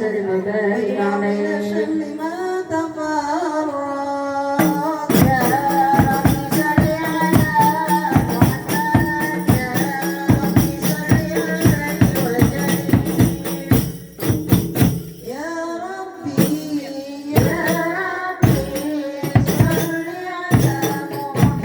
وسلم وبارك عليه ما تفرق يا رب صل على محمد يا رب صل عليه وسلم يا ربي يا ربي صل على محمد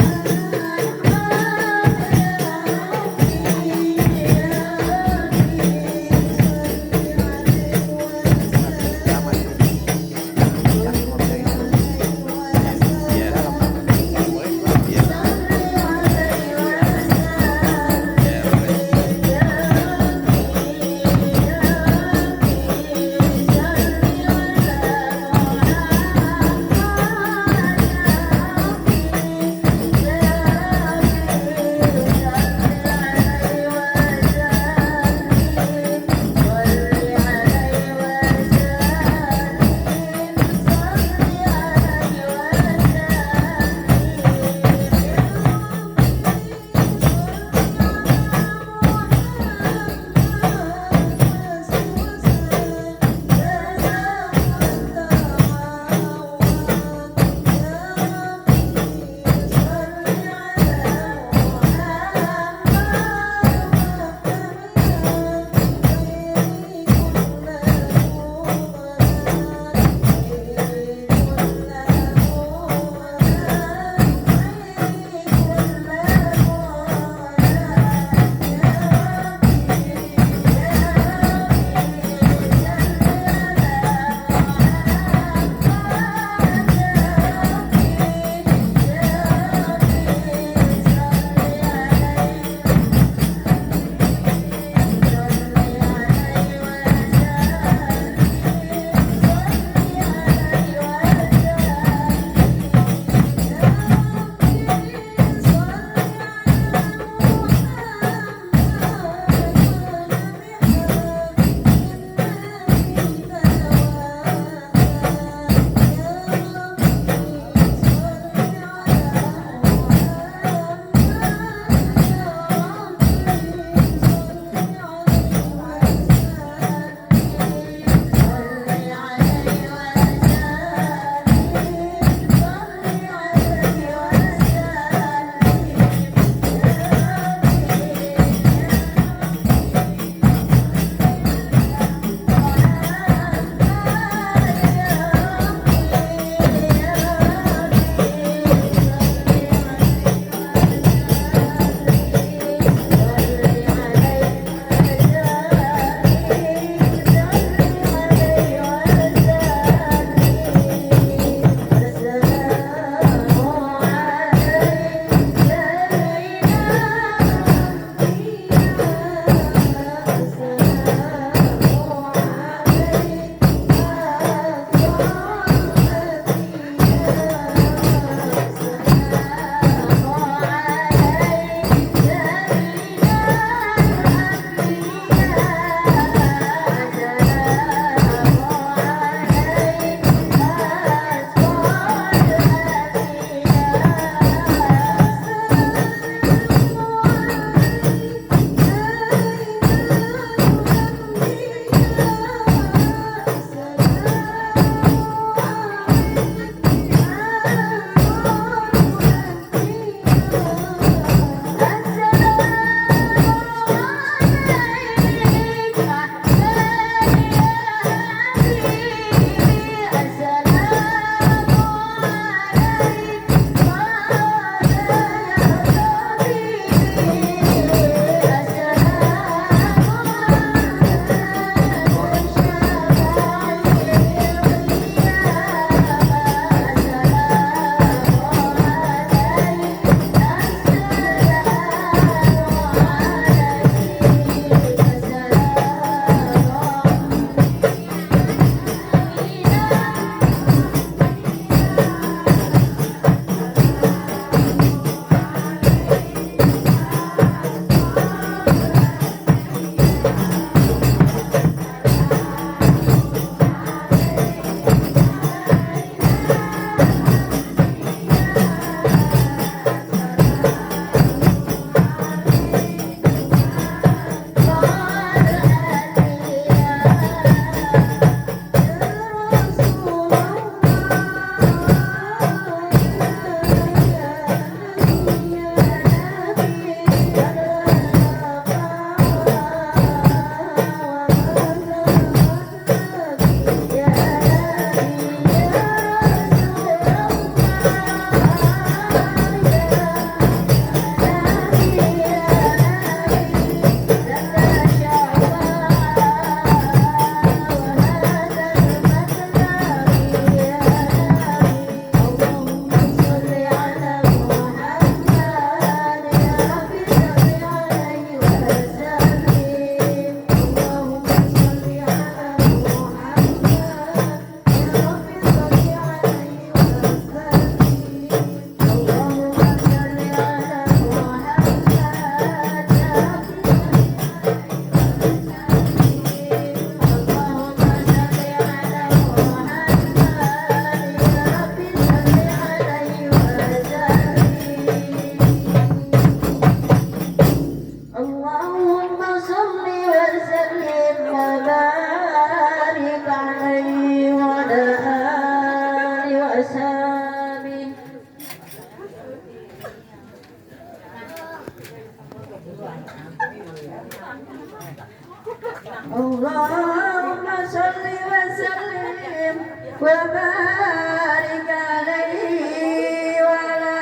اللهم صل وسلم وبارك عليه وعلى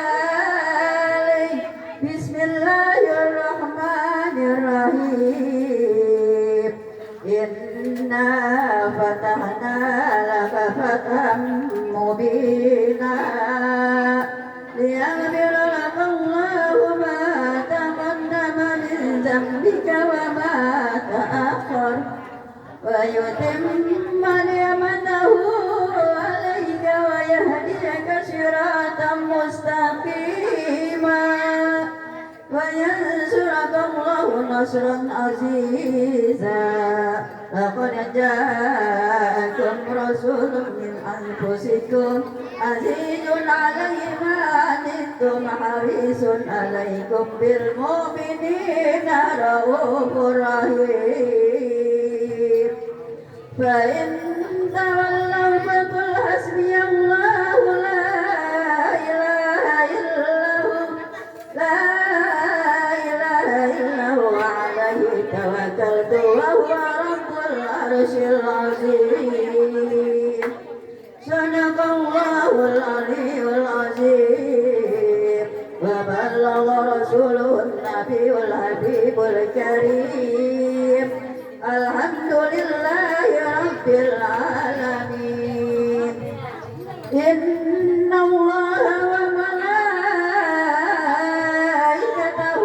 آله. بسم الله الرحمن الرحيم. إنا فتحنا لك فتحا مبينا ليغفر لك الله ما تقدم من ذنبك وما تأخر ويتم نعمته عليك ويهديك صراطا مستقيما وينصرك الله نصرا عزيزا. لقد جاءكم رسول من أنفسكم عزيز عليه ما عنتم حريص عليكم بالمؤمنين رؤوف رحيم. فإن تولوا فقل حسبي الله لا إله إلا هو لا إله إلا هو عليه توكلت وهو رب العرش العظيم. صدق الله العلي العظيم وبلغ رسوله النبي الحبيب الكريم. الحمد لله رب العالمين. إن الله وملائكته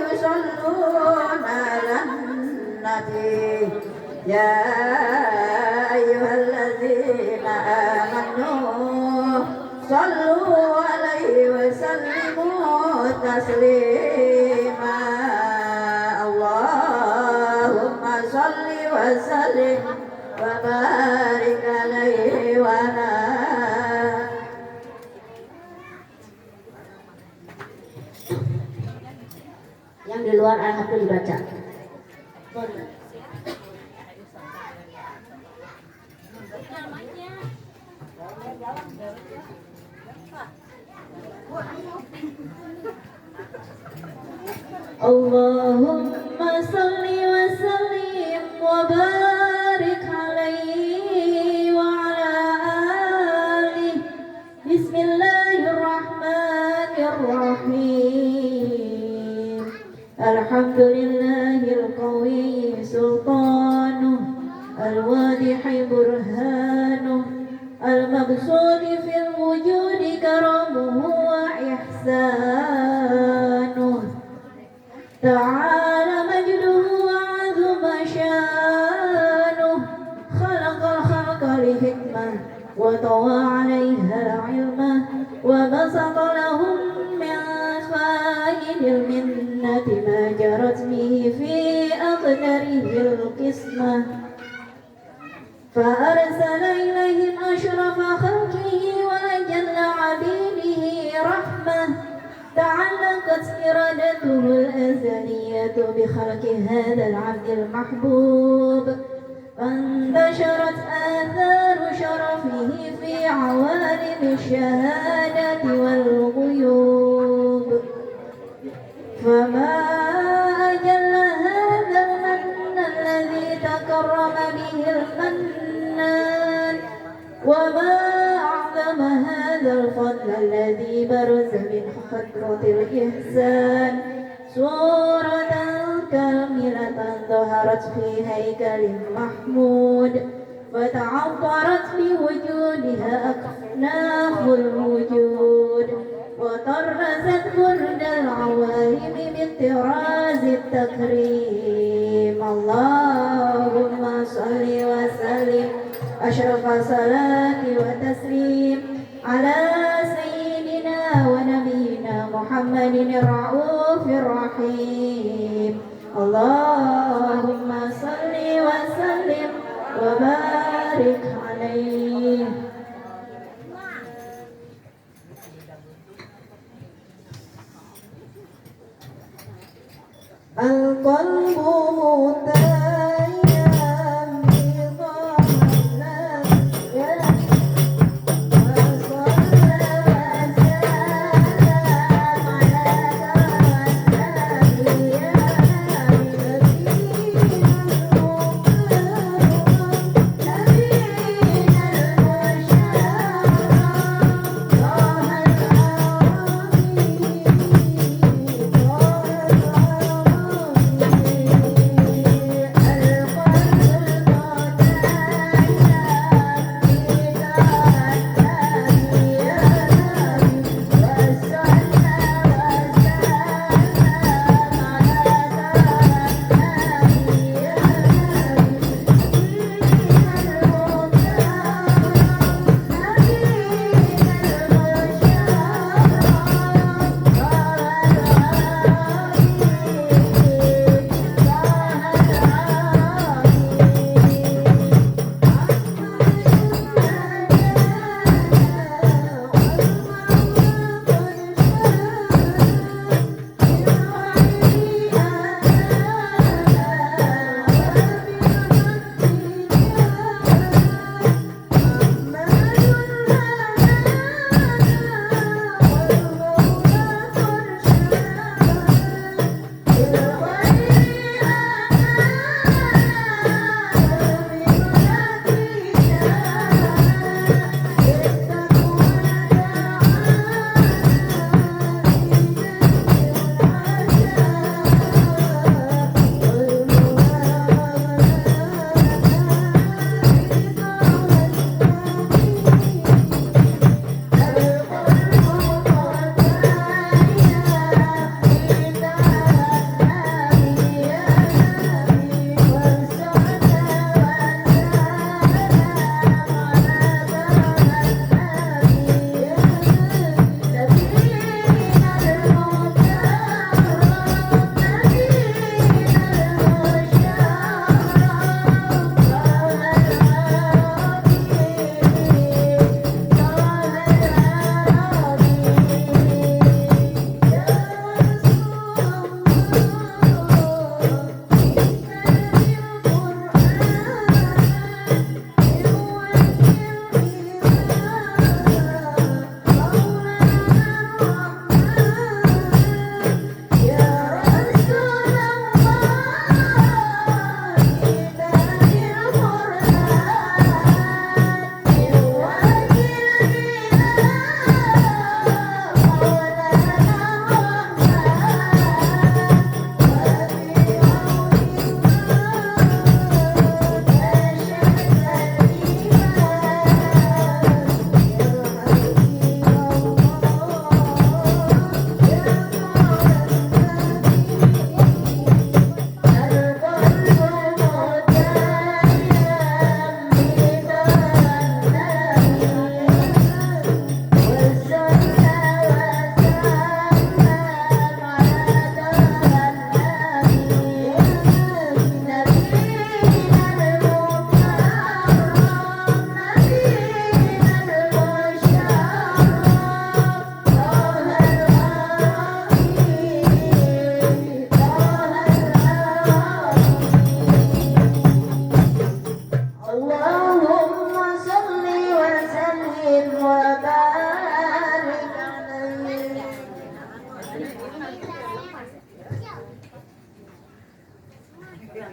يصلون على النبي يا أيها الذين آمنوا صلوا عليه وسلموا تسليما. اللهم صل وسلم وبارك عليه وعلى yang di luar anak itu dibaca. Allahumma salli wa sallim wa barik alaihi wa ala alihi. Bismillahirrahmanirrahim. Alhamdulillahil qawi sultanuh al-wadihi burhanuh al-mabsudi fil wujudi karamuhu wa ihsanuh. تعالى مجده وعظم شانه. خلق الخلق لحكمة وطوى عليها العلم وبسط لهم من فائد المنة ما جرت به في أقدره القسمة. فأرسل إليهم أشرف خلقه وأجل عبيده رحمة. تعلقت إرادته الأزلية بخلق هذا العبد المحبوب. فانتشرت آثار شرفه في عوالم الشهادة والغيوب. فما أجل هذا المن الذي تكرم به المنان. وما أعظم هذا الفضل الذي برز من خطرة الإحسان. صورة كاملة ظهرت في هيكل محمود وتعطرت بوجودها أكناف الوجود وطرزت برد العوالم بالطراز التكريم. اللهم صل وسلم أشرف صلاة وتسليم على سيدنا ونبينا محمد الرؤوف الرحيم. اللهم صل وسلم وبارك عليه. القلب متيم بطاعة الله وصلى وسلم على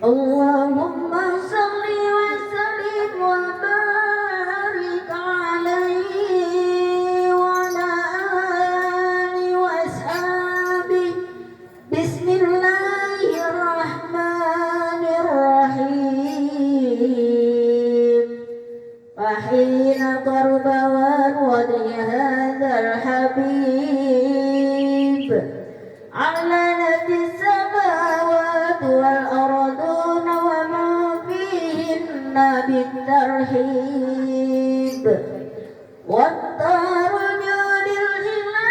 اللهم صل وسلم وبارك عليه وعلى آله وأصحابه. بسم الله الرحمن الرحيم. فحين قرب وجه هذا الحبيب علنت السماوات والأرضون وما فيهن بالترحيب، والدار للإله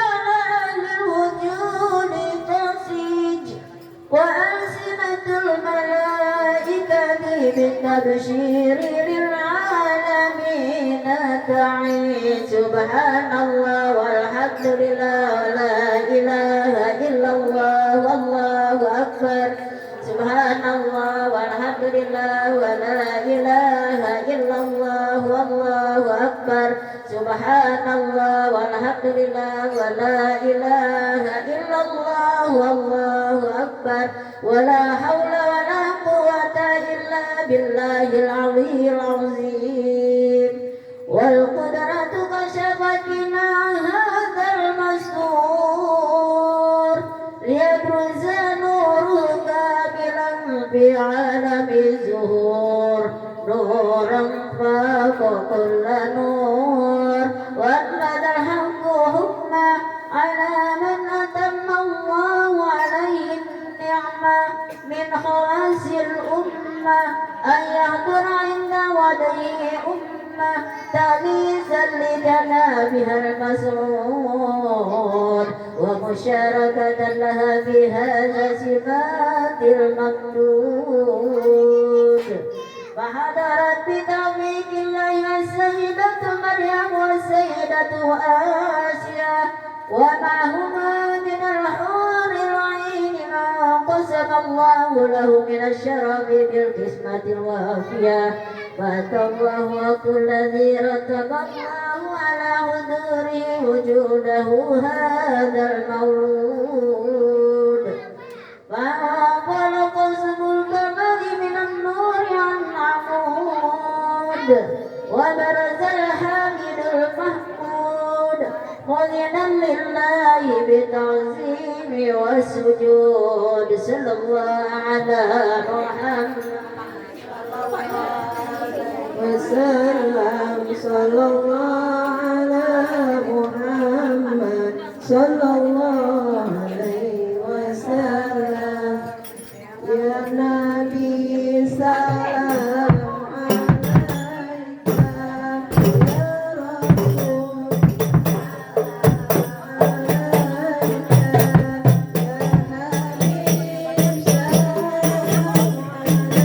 على أهل الوجود تصيج، وألسنة الملائكة بالتبشير للعالمين تعيد. سبحان الله والحمد لله ولا إله إلا الله والله أكبر. سبحان الله والحمد لله ولا إله إلا الله والله أكبر. سبحان الله والحمد لله ولا إله إلا الله والله أكبر. ولا حول ولا قوة إلا بالله العلي العظيم. والقدرة كشفت هذا المستور ليبرز نوره كاملا في عالم الزهور، نورا فوق كل نور. وأنبت الحق حكما على من أتم الله عليه النعمة من خواص الأمة أن يحضر عند وجهه تأنيسا لجنابها المسعود، ومشاركة لها في هذا صفات الممدود. فحضرت بتوفيق الله السيدة مريم والسيدة آسيا ومعهما من الحور العين ما قسم الله له من الشرف بالقسمة الوافية. فأتى الله وكل ذي رتب الله على حضوره وجوده هذا المولود. فأقبل قسم القمر من النور عن عمود، وبرز الحامد المحمود مذنا لله بالتعظيم والسجود. صلى الله على محمد وسلم. صلى الله على محمد صلى الله عليه وسلم. يا نبي سلام عليك، يا رسول عليك، يا حبيب سلام عليك.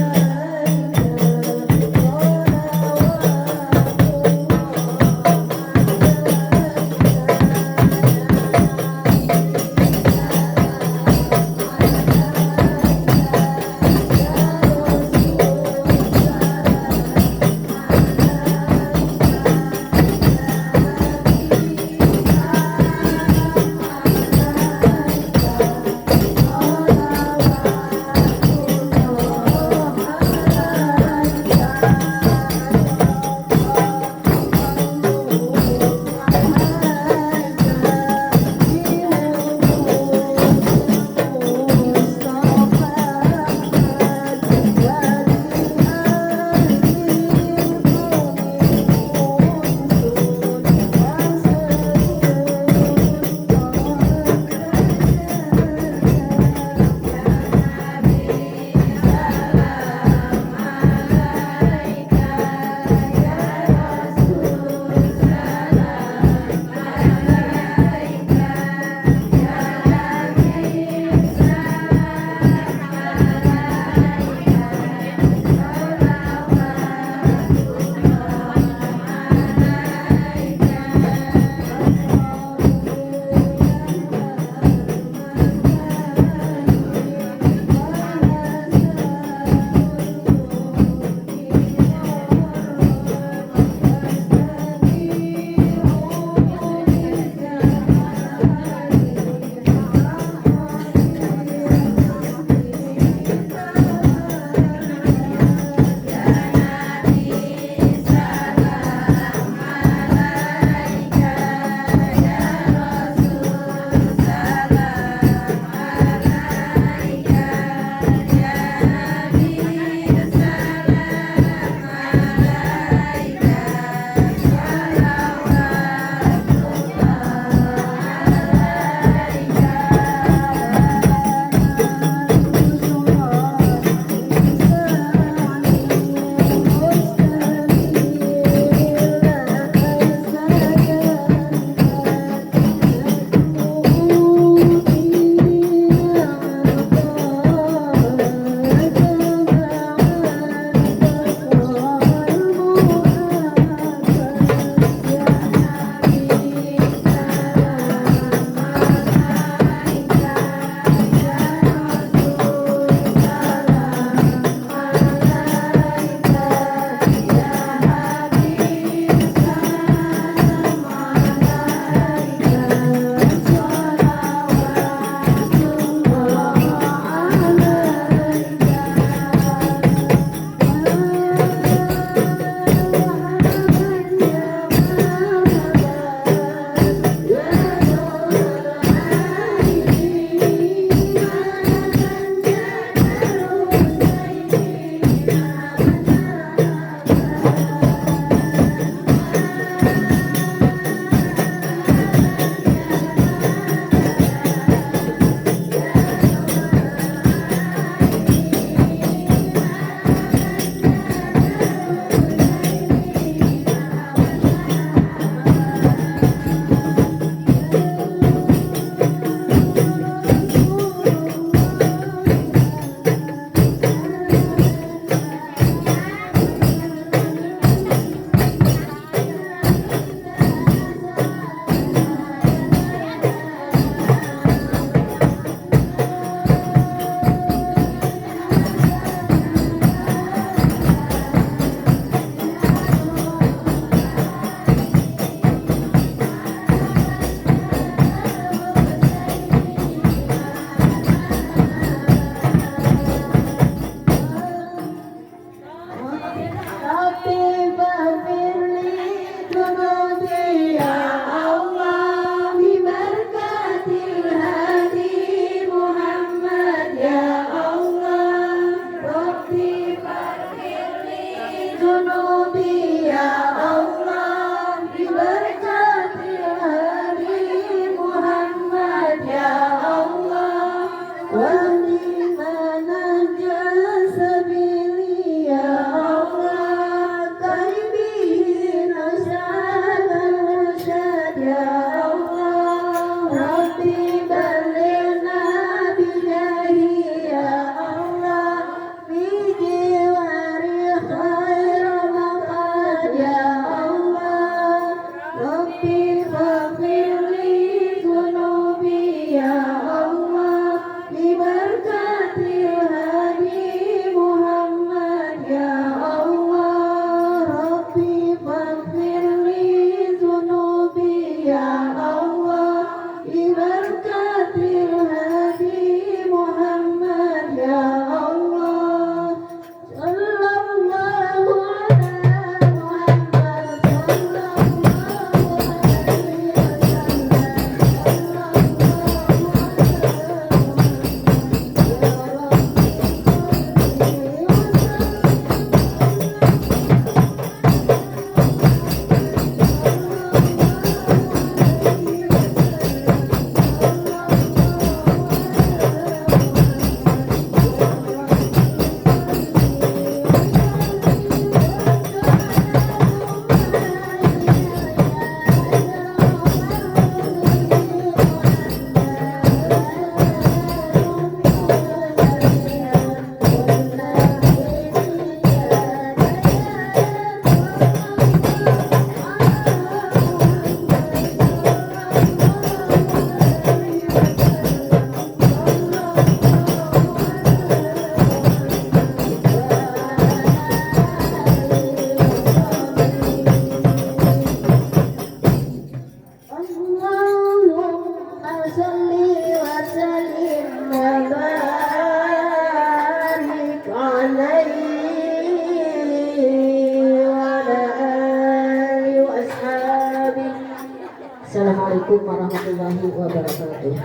Wassalamualaikum warahmatullahi wabarakatuh.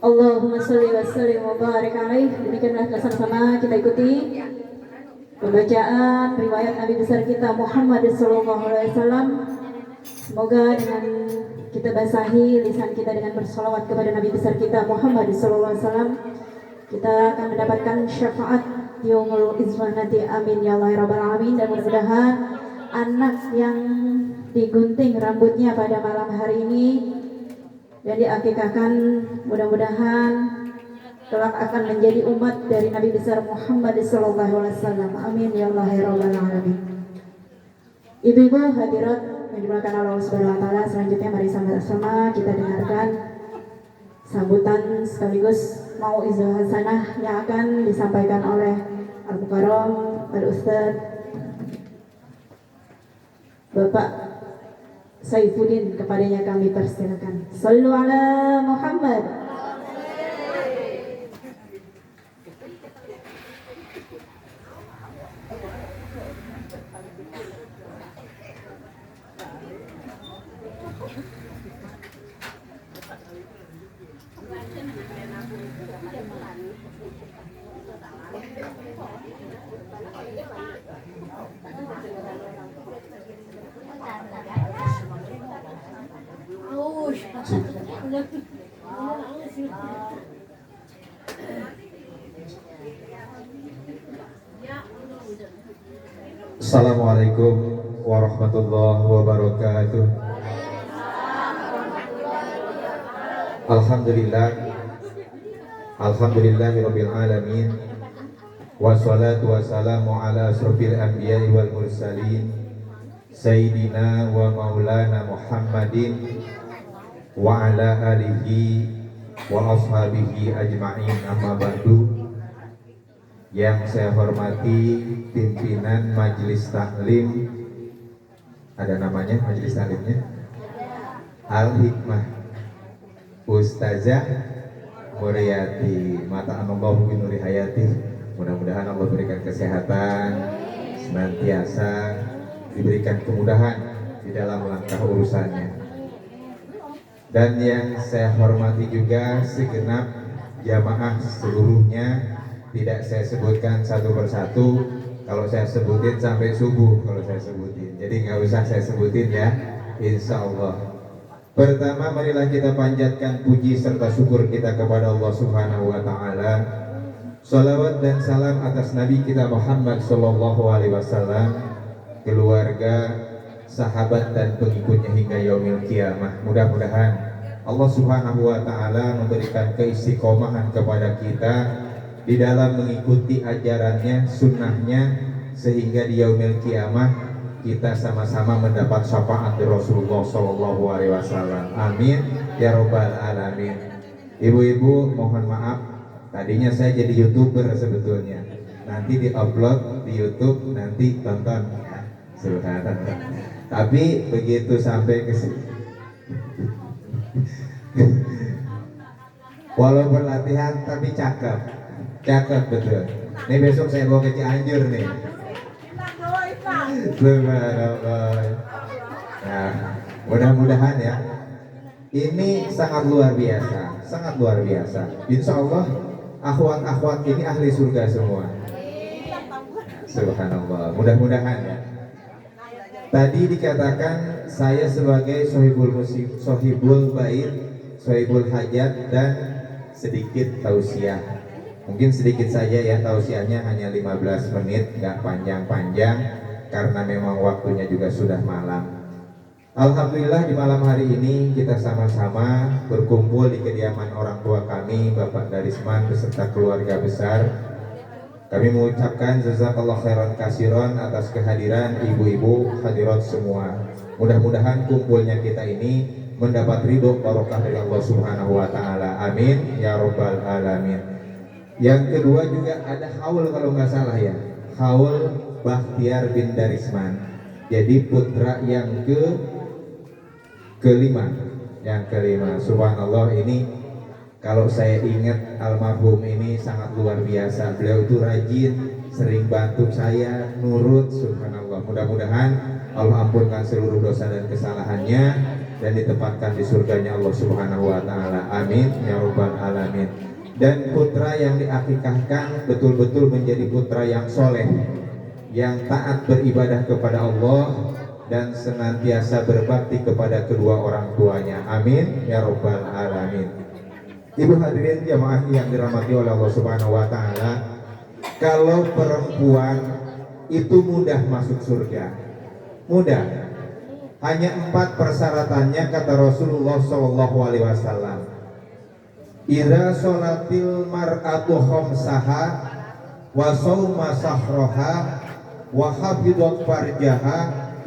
Allahumma sholli wa sallim wa barik alaih. Demikianlah bersama-sama kita ikuti pembacaan riwayat Nabi besar kita Muhammad sallallahu alaihi wasallam. Semoga dengan kita basahi lisan kita dengan bersolawat kepada Nabi besar kita Muhammad sallallahu alaihi wasallam, kita akan mendapatkan syafaat yaumul izwah nanti. Amin ya Allah ya rabbal alamin. Dan mudah-mudahan anak yang digunting rambutnya pada malam hari ini dan diakikahkan, mudah-mudahan kelak akan menjadi umat dari Nabi besar Muhammad sallallahu alaihi wasallam. Amin ya Allah ya rabbal alamin. Ibu-ibu hadirat yang dimuliakan Allah Subhanahu wa taala, selanjutnya mari sama-sama kita dengarkan sambutan sekaligus mau'izah hasanah yang akan disampaikan oleh Al-Mukarram Al-Ustaz Bapak Saifuddin. Kepadanya kami persilakan. Shallu ala Muhammad. Assalamualaikum warahmatullahi wabarakatuh. Alhamdulillahirabbil alamin. Wassalatu wassalamu ala asrofil anbiya'i wal mursalin Sayyidina wa maulana Muhammadin wa ala alihi wa ashabihi ajma'in, amma ba'du. Yang saya hormati pimpinan Majelis Taklim, ada namanya Majelis Taklimnya, Al-Hikmah Ustazah Muryati, mata anallahu binuri hayati. Mudah-mudahan Allah berikan kesehatan, senantiasa diberikan kemudahan di dalam langkah urusannya. Dan yang saya hormati juga segenap jamaah seluruhnya, tidak saya sebutkan satu persatu. Kalau saya sebutin sampai subuh kalau saya sebutin, jadi nggak usah saya sebutin ya, insya Allah. Pertama, marilah kita panjatkan puji serta syukur kita kepada Allah Subhanahu wa Ta'ala. Salawat dan salam atas Nabi kita Muhammad Sallallahu Alaihi Wasallam, keluarga, sahabat dan pengikutnya hingga yaumil kiamah. Mudah-mudahan Allah Subhanahu wa Ta'ala memberikan keistiqomahan kepada kita di dalam mengikuti ajarannya, sunnahnya, sehingga di yaumil kiamah kita sama-sama mendapat syafaat dari Rasulullah Sallallahu Alaihi Wasallam. Amin ya robbal alamin. Ibu-ibu mohon maaf, tadinya saya jadi YouTuber sebetulnya. Nanti di-upload di YouTube, nanti tonton. Subhanallah. Tapi begitu sampai ke sini, walaupun latihan tapi cakep. Cakep betul. Ini besok saya bawa ke Cianjur nih. Subhanallah. Nah, mudah-mudahan ya. Ini sangat luar biasa, sangat luar biasa. Insya Allah akhwat-akhwat ini ahli surga semua. Subhanallah. Mudah-mudahan ya. Tadi dikatakan saya sebagai sohibul musik, sohibul bait, sohibul hajat, dan sedikit tausiah. Mungkin sedikit saja ya, tausiahnya hanya 15 menit, nggak panjang-panjang karena memang waktunya juga sudah malam. Alhamdulillah di malam hari ini kita sama-sama berkumpul di kediaman orang tua kami, Bapak Darisman beserta keluarga besar. Kami mengucapkan jazakallah khairan kasiron atas kehadiran ibu-ibu hadirat semua. Mudah-mudahan kumpulnya kita ini mendapat ridho barokah dari Allah Subhanahu wa Ta'ala. Amin ya robbal alamin. Yang kedua juga ada haul kalau nggak salah ya, haul Bakhtiar bin Darisman. Jadi putra yang kelima. Subhanallah, ini Kalau saya ingat almarhum ini sangat luar biasa. Beliau itu rajin, sering bantu saya, nurut, subhanallah. Mudah-mudahan Allah ampunkan seluruh dosa dan kesalahannya dan ditempatkan di surganya Allah Subhanahu wa taala. Amin ya rabbal alamin. Dan putra yang diakikahkan betul-betul menjadi putra yang soleh, yang taat beribadah kepada Allah dan senantiasa berbakti kepada kedua orang tuanya. Amin ya rabbal alamin. Ibu hadirin jamaah yang dirahmati oleh Allah Subhanahu wa taala, kalau perempuan itu mudah masuk surga. Mudah. Hanya 4 persyaratannya kata Rasulullah sallallahu alaihi wasallam. Idza sholatil mar'atu khamsaha wa shauma sahraha wa hafidhat farjaha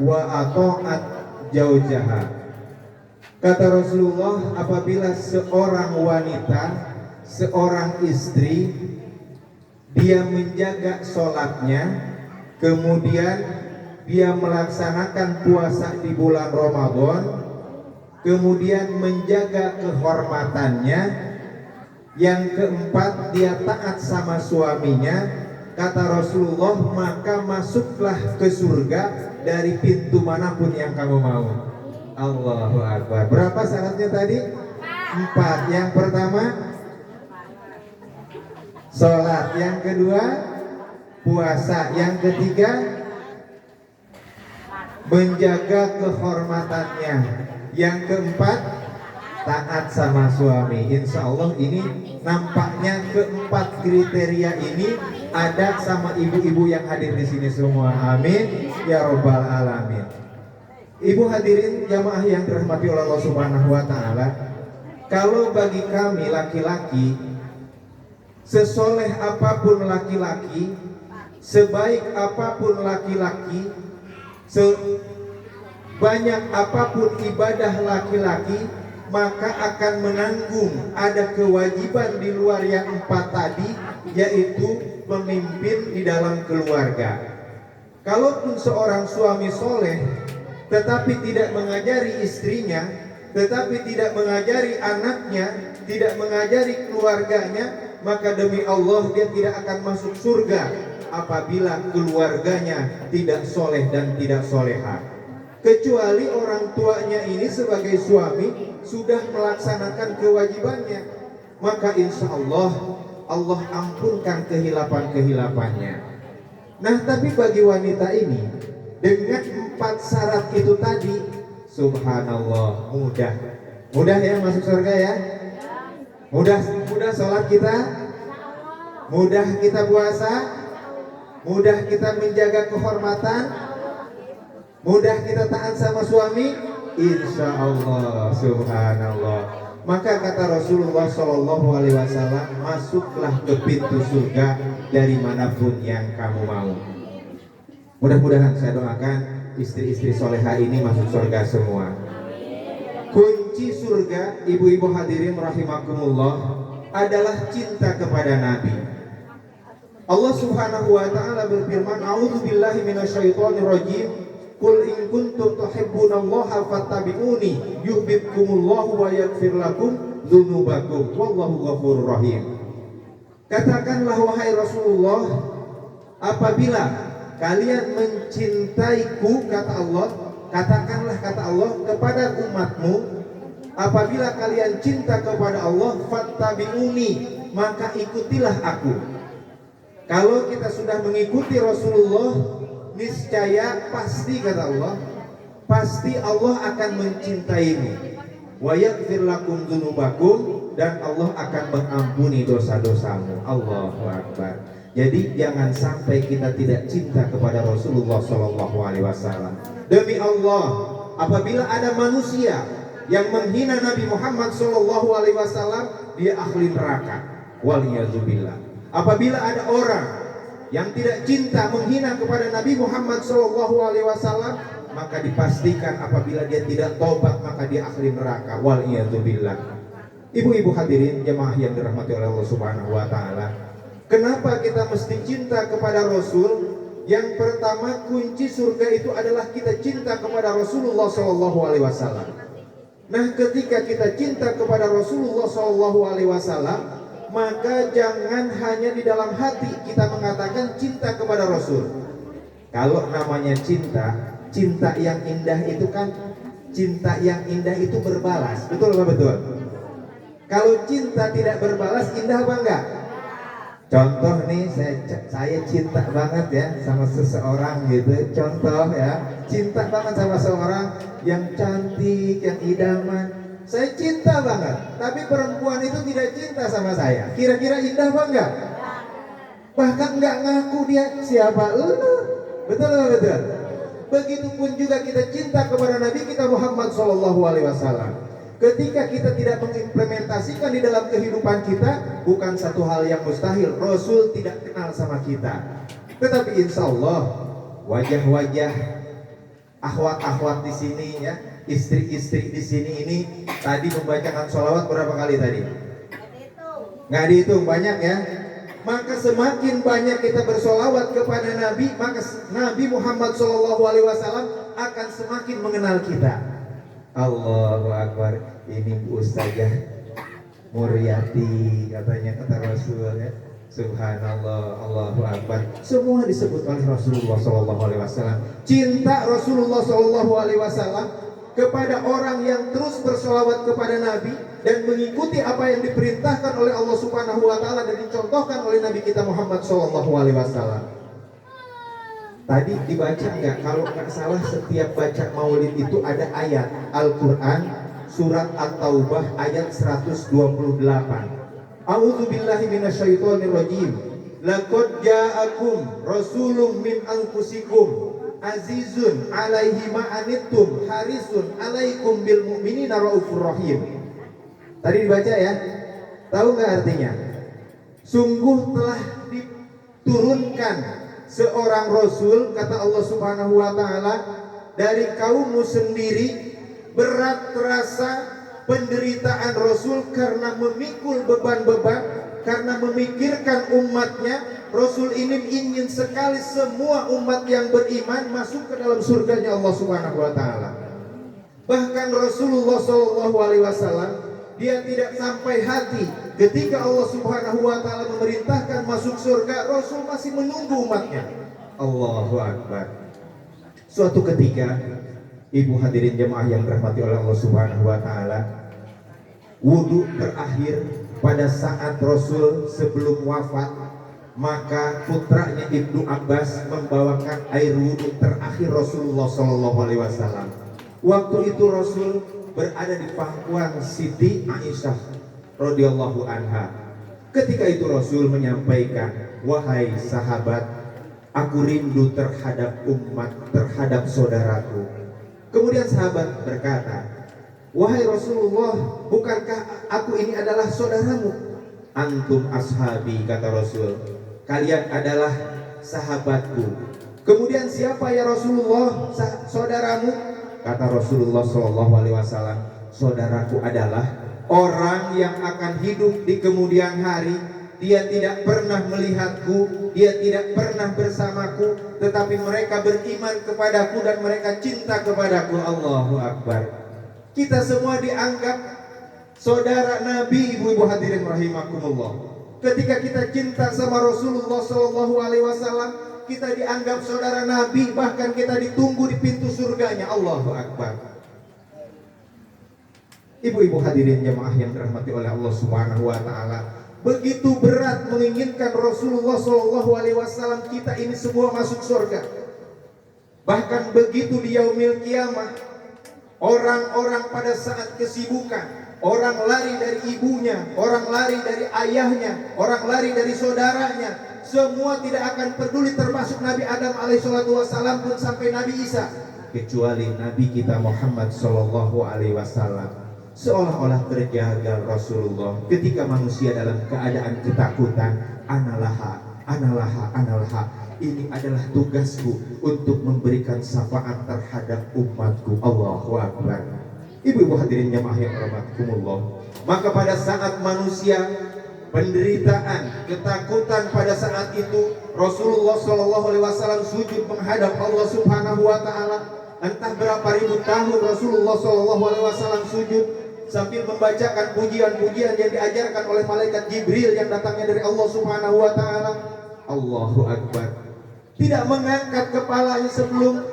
wa ata'at jaujaha. Kata Rasulullah, apabila seorang wanita, seorang istri, dia menjaga sholatnya, kemudian dia melaksanakan puasa di bulan Ramadan, kemudian menjaga kehormatannya, yang keempat dia taat sama suaminya, kata Rasulullah, maka masuklah ke surga dari pintu manapun yang kamu mau. Allahu Akbar. Berapa syaratnya tadi? 4. Yang pertama sholat, yang kedua puasa, yang ketiga menjaga kehormatannya, yang keempat taat sama suami. Insya Allah ini nampaknya keempat kriteria ini ada sama ibu-ibu yang hadir di sini semua. Amin ya rabbal alamin. Ibu hadirin jamaah yang dirahmati oleh Allah Subhanahu wa taala, kalau bagi kami laki-laki, sesoleh apapun laki-laki, sebaik apapun laki-laki, sebanyak apapun ibadah laki-laki, maka akan menanggung ada kewajiban di luar yang 4 tadi, yaitu memimpin di dalam keluarga. Kalaupun seorang suami soleh tetapi tidak mengajari istrinya, tetapi tidak mengajari anaknya, tidak mengajari keluarganya, maka demi Allah dia tidak akan masuk surga apabila keluarganya tidak soleh dan tidak soleha. Kecuali orang tuanya ini sebagai suami sudah melaksanakan kewajibannya, maka insya Allah Allah ampunkan kehilapan-kehilapannya. Nah, tapi bagi wanita ini dengan 4 syarat itu tadi, subhanallah, mudah ya masuk surga ya. Mudah sholat kita, mudah kita puasa, mudah kita menjaga kehormatan, mudah kita taat sama suami, insya Allah, subhanallah. Maka kata Rasulullah Shallallahu Alaihi Wasallam, masuklah ke pintu surga dari manapun yang kamu mau. Mudah-mudahan saya doakan istri-istri soleha ini masuk surga semua. Kunci surga, ibu-ibu hadirin rahimakumullah, adalah cinta kepada Nabi. Allah Subhanahu wa taala berfirman, "A'udzubillahi minasyaitonirrajim. Qul in kuntum tuhibbunallaha fattabi'uni yuhibbukumullahu wa yaghfir lakum dzunubakum wallahu ghafurur rahim." Katakanlah wahai Rasulullah, apabila kalian mencintaiku, kata Allah, katakanlah kata Allah kepada umatmu, apabila kalian cinta kepada Allah, fattabi'uni, maka ikutilah aku. Kalau kita sudah mengikuti Rasulullah, niscaya pasti kata Allah, pasti Allah akan mencintaimu. Wa yaghfir lakum dzunubakum, dan Allah akan mengampuni dosa-dosamu. Allahu Akbar. Jadi jangan sampai kita tidak cinta kepada Rasulullah Shallallahu Alaihi Wasallam. Demi Allah, apabila ada manusia yang menghina Nabi Muhammad Shallallahu Alaihi Wasallam, dia ahli neraka. Waliyadzubillah. Apabila ada orang yang tidak cinta menghina kepada Nabi Muhammad Shallallahu Alaihi Wasallam, maka dipastikan apabila dia tidak tobat maka dia ahli neraka. Waliyadzubillah. Ibu-ibu hadirin jemaah yang dirahmati oleh Allah Subhanahu Wa Taala. Kenapa kita mesti cinta kepada Rasul? Yang pertama, kunci surga itu adalah kita cinta kepada Rasulullah SAW. Nah, ketika kita cinta kepada Rasulullah Shallallahu Alaihi Wasallam, maka jangan hanya di dalam hati kita mengatakan cinta kepada Rasul. Kalau namanya cinta, cinta yang indah itu kan, cinta yang indah itu berbalas, betul apa betul? Kalau cinta tidak berbalas, indah apa enggak? Contoh nih, saya cinta banget ya sama seseorang gitu. Contoh ya, cinta banget sama seorang yang cantik, yang idaman. Saya cinta banget, tapi perempuan itu tidak cinta sama saya. Kira-kira indah apa enggak? Bahkan enggak ngaku dia siapa lu. Betul apa betul? Begitupun juga kita cinta kepada Nabi kita Muhammad SAW. Ketika kita tidak mengimplementasikan di dalam kehidupan kita, bukan satu hal yang mustahil. Rasul tidak kenal sama kita. Tetapi insya Allah wajah-wajah akhwat-akhwat di sini ya, istri-istri di sini ini tadi membacakan sholawat berapa kali tadi? Nggak dihitung, banyak ya. Maka semakin banyak kita bersolawat kepada Nabi, maka Nabi Muhammad SAW akan semakin mengenal kita. Allahu Akbar. Ini Bu Ustazah Muryati katanya, kata Rasul ya. Subhanallah, Allahu Akbar. Semua disebut oleh Rasulullah SAW. Cinta Rasulullah SAW kepada orang yang terus bersolawat kepada Nabi dan mengikuti apa yang diperintahkan oleh Allah Subhanahu Wa Taala dan dicontohkan oleh Nabi kita Muhammad SAW. Tadi dibaca nggak? Kalau nggak salah setiap baca maulid itu ada ayat Al-Quran surat At-Taubah ayat 128. A'udzubillahi minasyaitonirrajim. Laqad ja'akum rasulun min anfusikum azizun 'alaihi ma anittum harisun 'alaikum bil mu'minina raufur rahim. Tadi dibaca ya. Tahu nggak artinya? Sungguh telah diturunkan seorang Rasul, kata Allah Subhanahu Wa Taala, dari kaummu sendiri. Berat terasa penderitaan Rasul karena memikul beban-beban, karena memikirkan umatnya. Rasul ini ingin sekali semua umat yang beriman masuk ke dalam surganya Allah Subhanahu Wa Taala. Bahkan Rasulullah SAW dia tidak sampai hati ketika Allah Subhanahu Wa Taala memerintahkan masuk surga, Rasul masih menunggu umatnya. Allahu Akbar. Suatu ketika, ibu hadirin jemaah yang dirahmati oleh Allah Subhanahu Wa Taala, wudhu terakhir pada saat Rasul sebelum wafat, maka putranya Ibnu Abbas membawakan air wudhu terakhir Rasulullah SAW. Waktu itu Rasul berada di pangkuan Siti Aisyah radhiyallahu anha. Ketika itu Rasul menyampaikan, wahai sahabat, aku rindu terhadap umat, terhadap saudaraku. Kemudian sahabat berkata, wahai Rasulullah, bukankah aku ini adalah saudaramu? Antum ashabi, kata Rasul, kalian adalah sahabatku. Kemudian siapa ya Rasulullah saudaramu? Kata Rasulullah SAW, saudaraku adalah orang yang akan hidup di kemudian hari. Dia tidak pernah melihatku, dia tidak pernah bersamaku, tetapi mereka beriman kepadaku dan mereka cinta kepadaku. Allahu Akbar. Kita semua dianggap saudara Nabi, ibu-ibu hadirin rahimakumullah. Ketika kita cinta sama Rasulullah SAW, kita dianggap saudara Nabi, bahkan kita ditunggu di pintu surganya. Allahu Akbar. Ibu-ibu hadirin jemaah yang dirahmati oleh Allah Subhanahu Wa Taala, begitu berat menginginkan Rasulullah SAW kita ini semua masuk surga. Bahkan begitu di yaumil kiamah, orang-orang pada saat kesibukan, orang lari dari ibunya, orang lari dari ayahnya, orang lari dari saudaranya, semua tidak akan peduli, termasuk Nabi Adam alaihissalam pun sampai Nabi Isa, kecuali Nabi kita Muhammad SAW. Seolah-olah terjaga Rasulullah ketika manusia dalam keadaan ketakutan. Analaha, analaha, analaha. Ini adalah tugasku untuk memberikan syafaat terhadap umatku. Allahu Akbar. Ibu-ibu hadirin jemaah yang rahmatkumullah, maka pada saat manusia penderitaan, ketakutan, pada saat itu Rasulullah SAW sujud menghadap Allah Subhanahu Wa Taala. Entah berapa ribu tahun Rasulullah SAW sujud sambil membacakan pujian-pujian yang diajarkan oleh malaikat Jibril yang datangnya dari Allah Subhanahu wa taala. Allahu Akbar. Tidak mengangkat kepalanya sebelum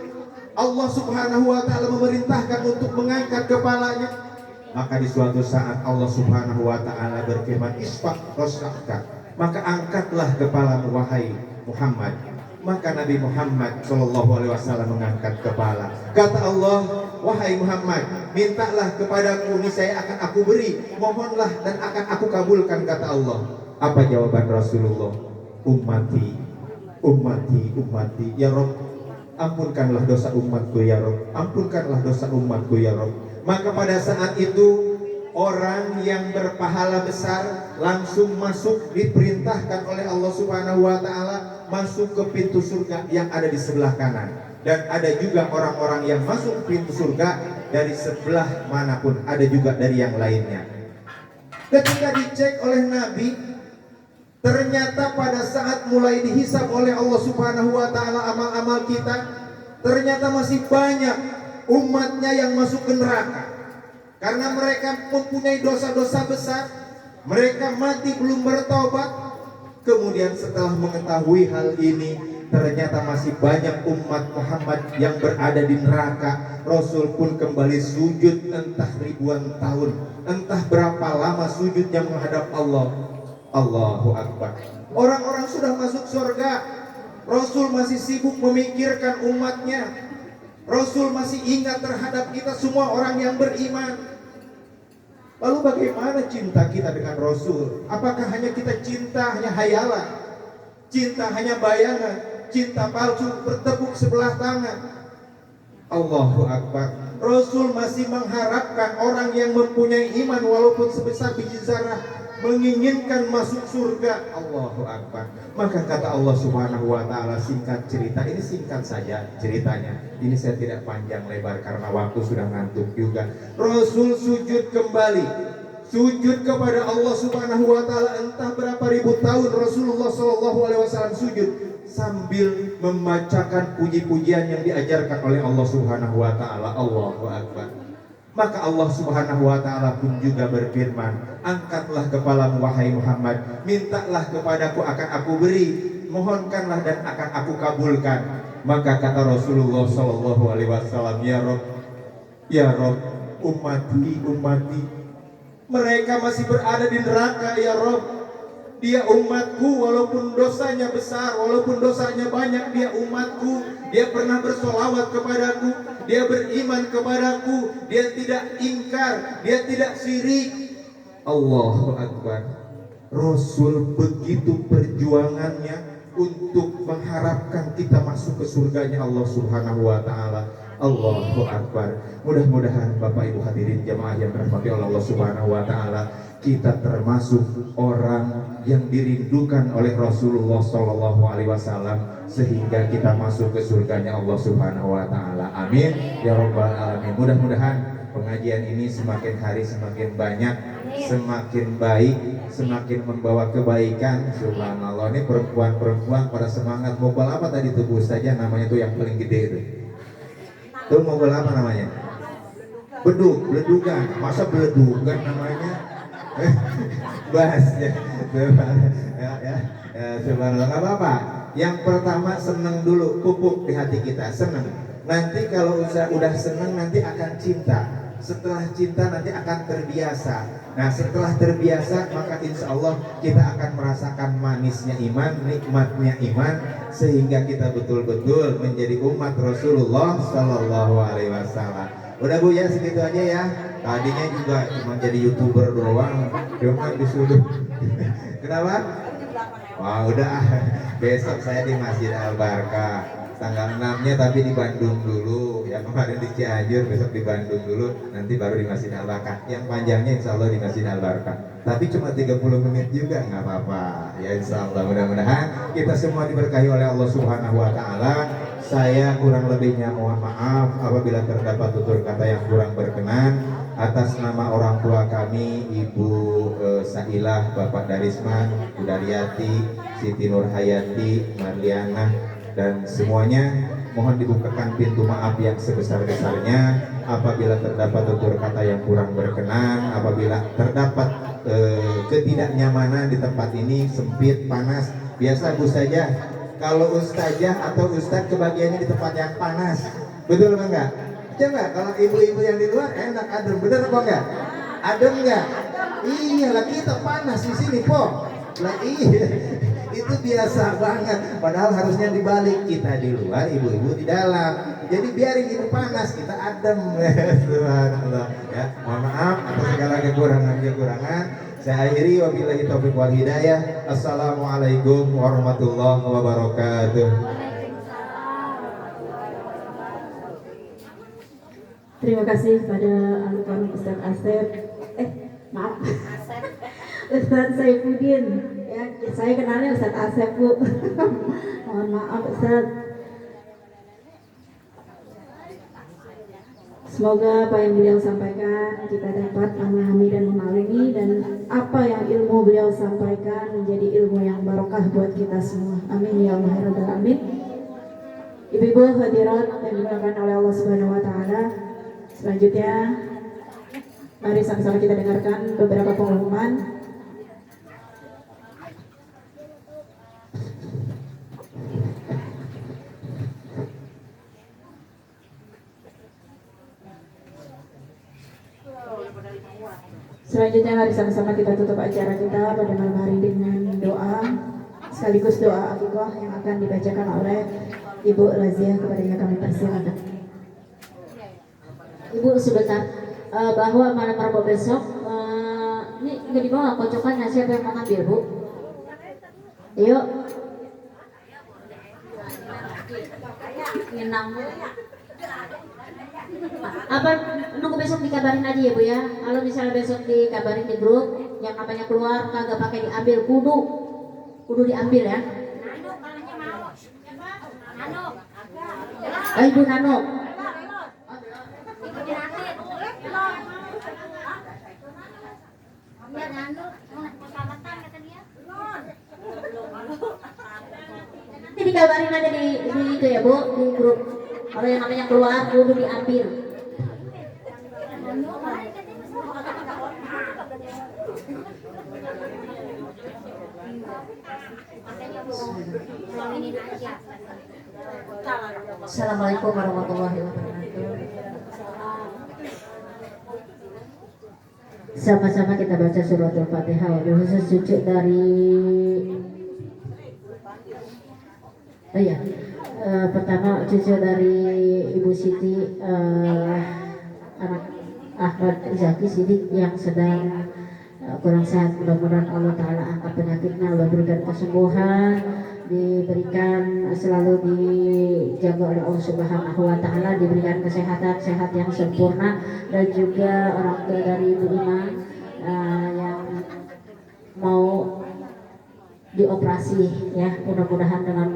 Allah Subhanahu wa taala memerintahkan untuk mengangkat kepalanya. Maka di suatu saat Allah Subhanahu wa taala berfirman, "Isfaq rosaka." Maka angkatlah kepalamu wahai Muhammad. Maka Nabi Muhammad Shallallahu Alaihi Wasallam mengangkat kepala. Kata Allah, wahai Muhammad, mintalah kepadaku, niscaya akan aku beri. Mohonlah dan akan aku kabulkan, kata Allah. Apa jawaban Rasulullah? Ummati, ummati, ummati. Ya Rob, ampunkanlah dosa umatku ya Rob. Ampunkanlah dosa umatku ya Rob. Maka pada saat itu orang yang berpahala besar langsung masuk, diperintahkan oleh Allah Subhanahu wa taala masuk ke pintu surga yang ada di sebelah kanan, dan ada juga orang-orang yang masuk pintu surga dari sebelah manapun, ada juga dari yang lainnya. Ketika dicek oleh Nabi, ternyata pada saat mulai dihisab oleh Allah Subhanahu wa taala amal-amal kita, ternyata masih banyak umatnya yang masuk ke neraka karena mereka mempunyai dosa-dosa besar. Mereka mati belum bertobat. Kemudian setelah mengetahui hal ini, ternyata masih banyak umat Muhammad yang berada di neraka. Rasul pun kembali sujud entah ribuan tahun, entah berapa lama sujudnya menghadap Allah. Allahu Akbar. Orang-orang sudah masuk surga, Rasul masih sibuk memikirkan umatnya. Rasul masih ingat terhadap kita semua orang yang beriman. Lalu bagaimana cinta kita dengan Rasul? Apakah hanya kita cinta hanya hayalan, cinta hanya bayangan, cinta palsu bertepuk sebelah tangan? Allahu Akbar. Rasul masih mengharapkan orang yang mempunyai iman walaupun sebesar biji zarah, menginginkan masuk surga. Allahu Akbar. Maka kata Allah Subhanahu wa taala, singkat cerita, ini singkat saja ceritanya. Ini saya tidak panjang lebar karena waktu sudah ngantuk juga. Rasul sujud kembali, sujud kepada Allah Subhanahu wa taala entah berapa ribu tahun. Rasulullah sallallahu alaihi wasallam sujud sambil membacakan puji-pujian yang diajarkan oleh Allah Subhanahu wa taala. Allahu Akbar. Maka Allah Subhanahu wa taala pun juga berfirman, angkatlah kepalamu wahai Muhammad, mintalah kepadaku akan aku beri, mohonkanlah dan akan aku kabulkan. Maka kata Rasulullah sallallahu alaihi wasallam, ya Rob, ya Rob, ummati, ummati, mereka masih berada di neraka ya Rob. Dia umatku walaupun dosanya besar, walaupun dosanya banyak, dia umatku. Dia pernah bersolawat kepadaku, dia beriman kepadaku, dia tidak ingkar, dia tidak syirik. Allahu Akbar. Rasul begitu perjuangannya untuk mengharapkan kita masuk ke surganya Allah Subhanahu wa taala. Allahu Akbar. Mudah-mudahan Bapak Ibu hadirin jamaah yang dirahmati oleh Allah Subhanahu wa taala, kita termasuk orang yang dirindukan oleh Rasulullah sallallahu alaihi wasallam sehingga kita masuk ke surganya Allah Subhanahu wa taala. Amin ya rabbal alamin. Mudah-mudahan pengajian ini semakin hari semakin banyak, semakin baik, semakin membawa kebaikan. Subhanallah, ini perempuan-perempuan pada semangat. Mobil apa tadi tuh saja namanya tuh yang paling gede itu? Tuh mobil apa namanya? Beduk, beledugan. Masa beledugan namanya? Bahas ya. Subhanallah, nggak apa-apa. Yang pertama senang dulu, pupuk di hati kita, senang. Nanti kalau udah senang nanti akan cinta. Setelah cinta nanti akan terbiasa. Nah setelah terbiasa maka insya Allah kita akan merasakan manisnya iman, nikmatnya iman, sehingga kita betul-betul menjadi umat Rasulullah Sallallahu Alaihi Wasallam. Udah Bu ya, segitu aja ya. Tadinya juga cuma jadi YouTuber doang, cuma disuruh. Kenapa? Wah udah, besok saya di Masjid Al-Barkah tanggal 6-nya, tapi di Bandung dulu ya. Kemarin di Cianjur, besok di Bandung dulu, nanti baru di Masjid Al-Barkah. Yang panjangnya insya Allah di Masjid Al-Barkah, tapi cuma 30 menit juga, nggak apa-apa ya insya Allah. Mudah-mudahan kita semua diberkahi oleh Allah Subhanahu wa taala. Saya kurang lebihnya mohon maaf apabila terdapat tutur kata yang kurang berkenan. Atas nama orang tua kami, Ibu Sailah, Bapak Darisman, Bu Daryati, Siti Nurhayati, Marliana, dan semuanya Mohon dibukakan pintu maaf yang sebesar-besarnya apabila terdapat tutur kata yang kurang berkenan, apabila terdapat ketidaknyamanan di tempat ini sempit, panas. Biasa Bu saja kalau ustazah atau ustadz kebagiannya di tempat yang panas, betul apa enggak? Coba kalau ibu-ibu yang di luar enak adem, bener apa enggak? Adem enggak? Iyalah kita panas di sini po. Lah iya, itu biasa banget. Padahal harusnya dibalik, kita di luar, ibu-ibu di dalam. Jadi biarin ibu panas, kita adem. Subhanallah. Ya, mohon maaf atas segala kekurangan. Saya akhiri wabillahi taufiq wal hidayah. Assalamualaikum warahmatullahi wabarakatuh. Terima kasih pada Almarhum Ustaz Asep. Maaf. Ustaz Saifuddin. Ya, saya kenalnya Ustaz Asep, Bu. Mohon maaf Ustaz. Semoga apa yang beliau sampaikan kita dapat memahami dan memalumi, dan apa yang ilmu beliau sampaikan menjadi ilmu yang barokah buat kita semua. Amin ya Allah ya Rabbal alamin. Ibu-ibu hadirat yang dimuliakan oleh Allah Subhanahu wa taala. Selanjutnya mari sama-sama kita dengarkan beberapa pengumuman. Selanjutnya mari sama-sama kita tutup acara kita pada malam hari dengan doa sekaligus doa akikah yang akan dibacakan oleh Ibu Razia. Kepadanya kami persilakan. Ibu sebentar, bahwa malam Rabu besok ini nggak dibawa kocokannya, siapa yang mau ngambil Bu? Yuk. Ngenang. Apa nunggu besok dikabarin aja ya Bu ya. Kalau misalnya besok dikabarin di grup yang namanya keluar kagak pakai diambil, kudu diambil ya. Ibu Nano. Nanti dikabarin aja di itu ya Bu, di grup. Kalau yang namanya keluar kudu diambil. Assalamualaikum warahmatullahi wabarakatuh. Sama-sama kita baca surat Al-Fatihah, khusus cucu dari pertama cucu dari Ibu Siti, anak Ahmad Zaki Sidik yang sedang kurang sehat. Mudah-mudahan Allah Ta'ala angkat penyakitnya, Allah berikan kesembuhan, diberikan selalu dijaga oleh Allah Subhanahu wa Ta'ala, diberikan kesehatan, sehat yang sempurna, dan juga orang tua dari Ibu Ima yang mau dioperasi ya, mudah-mudahan dengan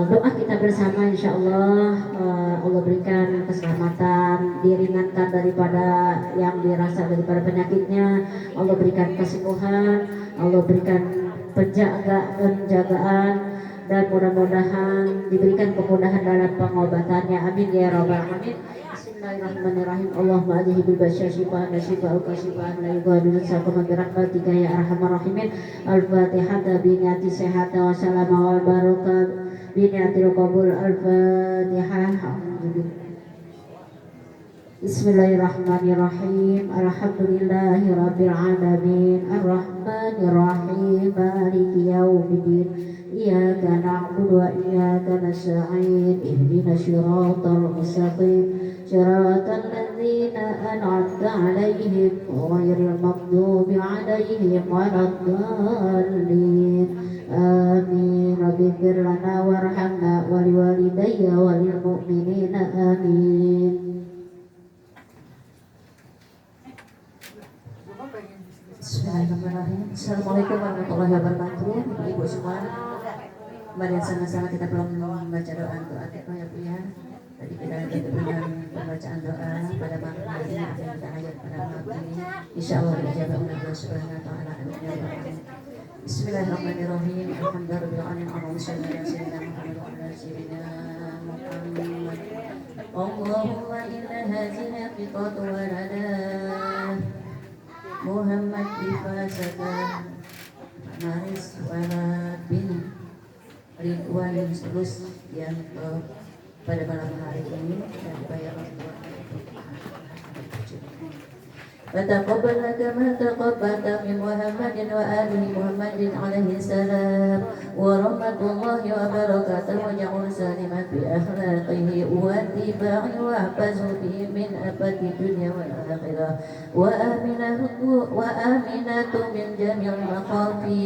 doa kita bersama insya Allah Allah berikan keselamatan, diringankan daripada yang dirasa daripada penyakitnya, Allah berikan kesembuhan, Allah berikan penjagaan, dan mudah-mudahan diberikan kemudahan dalam pengobatannya. Amin ya rabbal alamin. Bismillahirrahmanirrahim. Allahumma adhihi bil basyashifah nasyifah al-kasifah la yughadiru saqama bi rahmatika ya arhamar rahimin. Al-Fatihah bi niati sehat wa salama wal barakah bi niatil qabul. Al-Fatihah. Bismillahirrahmanirrahim. Alhamdulillahi rabbil alamin. Ar-Rahmanir Rahim. Maliki yaumiddin. Iyyaka na'budu wa iyyaka nasta'in. Ihdinas siratal mustaqim. Siratal ladzina an'amta 'alaihim ghairil maghdubi 'alaihim waladdallin. Amin. Rabbighfir lana warhamna wa liwalidayya wa lil mu'minina. Amin. Bismillahirrahmanirrahim. Assalamualaikum warahmatullahi wabarakatuh. Ibu semua, kemarin sama-sama kita belum membaca doa kita ya Bu ya. Tadi kita dengan pembacaan doa pada malam hari yang kita ayat pada malam ini. Insya Allah dijawab oleh Allah Subhanahu wa Ta'ala. Bismillahirrahmanirrahim. Alhamdulillahirabbil alamin. Allahumma shalli ala sayyidina Muhammad wa ala sayyidina محمد اللهم إن هذه قطة ولدا محمد بفاسة Maris Wala bin Ridwan Rusdianto pada malam hari ini dan dibayar فتقبل كما تقبلت من محمد وآل محمد عليه السلام ورحمة الله وبركاته وجعل سالما بأخلاقه واتباعه واحفظه به من آفات الدنيا والآخرة وآمنة من جميع المخافي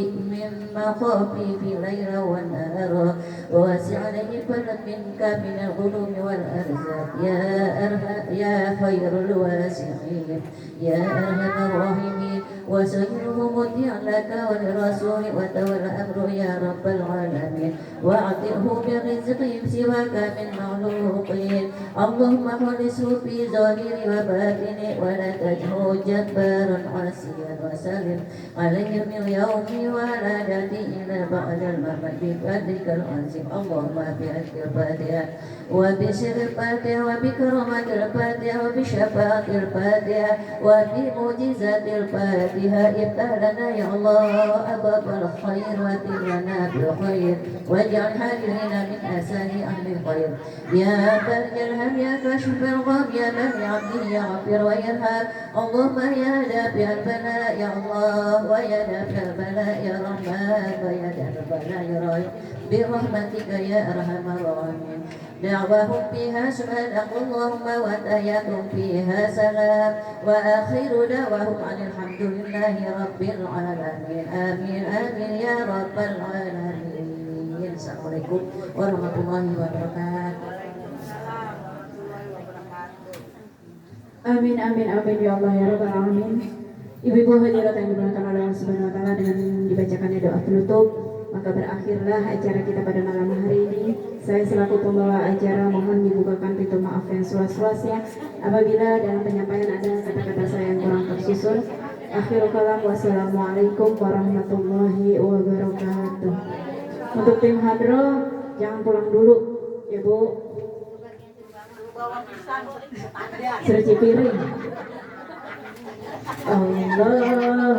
في الليل والنهار ووسع عليه فضلا منك من الغلوم والأرزاق يا خير الواسعين يا أرحم الراحمين وسجله مطيع لك وللرسول وتولى أمره يا رب العالمين وأعطيه برزق سواك من مخلوقين اللهم خلصه في ظاهر وباطن ولا تجهه جبارا عاصيا وسلم عليه من اليوم ولا يأتي إلا بعد الممات بفضلك العظيم اللهم بحق الفاتحة وبسر الفاتحة وبكرامة الفاتحة وبشفاعة الفاتحة وبمعجزة الفاتحة افتح لنا يا الله أبواب الخير واتم لنا بالخير واجعل حاجرنا من أساني أهل الخير يا بارك الهم يا كاشف الغم يا من عبده يغفر ويرحم اللهم يا دافع البلاء يا الله ويا دافع البلاء يا رحمن ويا دافع البلاء يا رحيم برحمتك يا أرحم الراحمين دعواهم فيها سبحانك اللهم وتحياتهم فيها سلام وآخر دعواهم عن الحمد لله رب العالمين آمين آمين يا رب العالمين. Assalamualaikum warahmatullahi wabarakatuh. Amin amin amin ya Allah ya rabbal alamin. Ibu-ibu hadirat yang dimuliakan oleh Allah Subhanahu wa taala, dengan dibacakannya doa penutup maka berakhirlah acara kita pada malam hari ini. Saya selaku pembawa acara mohon dibukakan pintu maaf yang seluas-luasnya apabila dalam penyampaian ada kata-kata saya yang kurang tersusun. Akhirul kalam, wassalamualaikum warahmatullahi wabarakatuh. Untuk tim hadroh jangan pulang dulu ya Bu. Serci piring. Allahumma